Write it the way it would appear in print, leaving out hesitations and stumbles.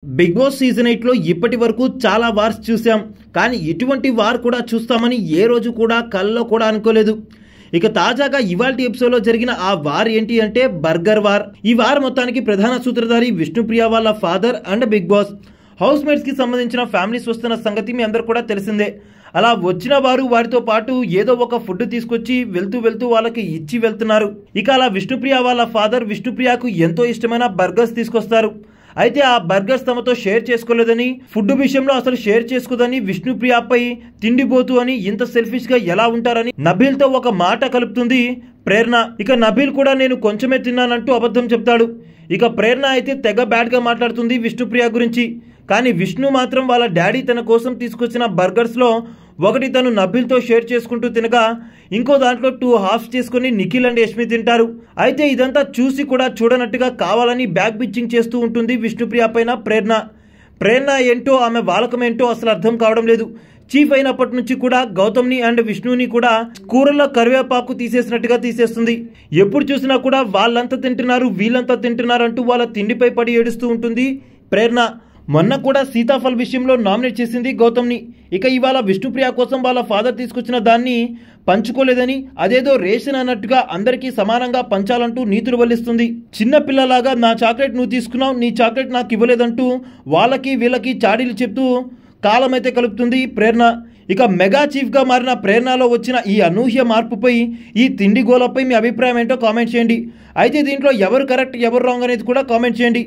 Big boss season 8లో ఇప్పటి వరకు చాలా వార్స్ చూసాం. కానీ ఇటువంటి వార్ కూడా చూస్తామని ఏ రోజు కూడా కల్లో కూడా అనుకోలేదు. ఇక తాజాగా ఇవాల్టి ఎపిసోడ్లో జరిగిన ఆ వార్ ఏంటి అంటే బర్గర్ వార్. ఈ వార్ మొత్తానికి ప్రధాన సూత్రధారి విష్ణుప్రియ వాళ్ళ father and Bigg Boss. Housemates కి సంబంధించిన ఫ్యామిలీస్ వస్తున్న సంగతి మీ అందరు కూడా తెలిసిందే. అలా వచ్చిన వారు వారితో పాటు ఏదో ఒక ఫుడ్ తీసుకొచ్చి వెళ్తూ వాళ్ళకి ఇచ్చి వెళ్తున్నారు. ఇక అలా విష్ణుప్రియ వాళ్ళ ఫాదర్ విష్ణుప్రియకు ఎంతో ఇష్టమైన బర్గర్స్ తీసుకొస్తారు. అయితే ఆ బర్గర్స్ తమతో షేర్ చేసుకోలేదని, ఫుడ్ విషయంలో అసలు షేర్ చేసుకోదని, విష్ణుప్రియపై తిండిపోతూ అని, ఇంత సెల్ఫిష్ గా ఎలా ఉంటారని నబీల్ తో ఒక మాట కలుపుతుంది ప్రేరణ. ఇక నబీల్ కూడా నేను కొంచెమే తిన్నానంటూ అబద్ధం చెప్తాడు. ఇక ప్రేరణ అయితే తెగ బ్యాడ్ గా మాట్లాడుతుంది విష్ణుప్రియ గురించి. కానీ విష్ణు మాత్రం వాళ్ళ డాడీ తన కోసం తీసుకొచ్చిన బర్గర్స్ లో ఒకటి తను నబీల్తో షేర్ చేసుకుంటూ తినగా ఇంకో దాంట్లో 2 హాఫ్స్ చేసుకుని నిఖిల్ అండ్ యష్మి తింటారు. అయితే ఇదంతా చూసి కూడా చూడనట్టుగా కావాలని బ్యాక్ బిచ్చింగ్ చేస్తూ ఉంటుంది విష్ణుప్రియ పైన ప్రేరణ ఏంటో, ఆమె వాలకం ఏంటో అసలు అర్థం కావడం లేదు. చీఫ్ అయినప్పటి నుంచి కూడా గౌతమ్ని అండ్ విష్ణుని కూడా కూరల్లో కరివేపాకు తీసేసినట్టుగా తీసేస్తుంది. ఎప్పుడు చూసినా కూడా వాళ్ళంతా తింటున్నారు వీళ్ళంతా తింటున్నారు అంటూ వాళ్ళ తిండిపై పడి ఏడుస్తూ ఉంటుంది ప్రేరణ. మొన్న కూడా సీతాఫల్ విషయంలో నామినేట్ చేసింది గౌతమ్ని. ఇక ఇవాళ విష్ణుప్రియ కోసం వాళ్ళ ఫాదర్ తీసుకొచ్చిన దాన్ని పంచుకోలేదని, అదేదో రేషన్ అన్నట్టుగా అందరికీ సమానంగా పంచాలంటూ నీతులు వల్లిస్తుంది. చిన్న పిల్లలాగా నా చాక్లెట్ నువ్వు తీసుకున్నావు, నీ చాక్లెట్ నాకు ఇవ్వలేదంటూ వాళ్ళకి వీళ్ళకి చాడీలు చెప్తూ కాలం అయితే కలుపుతుంది ప్రేరణ. ఇక మెగా చీఫ్గా మారిన ప్రేరణలో వచ్చిన ఈ అనూహ్య మార్పుపై, ఈ తిండి గోలపై మీ అభిప్రాయం ఏంటో కామెంట్ చేయండి. అయితే దీంట్లో ఎవరు కరెక్ట్ ఎవరు రాంగ్ అనేది కూడా కామెంట్ చేయండి.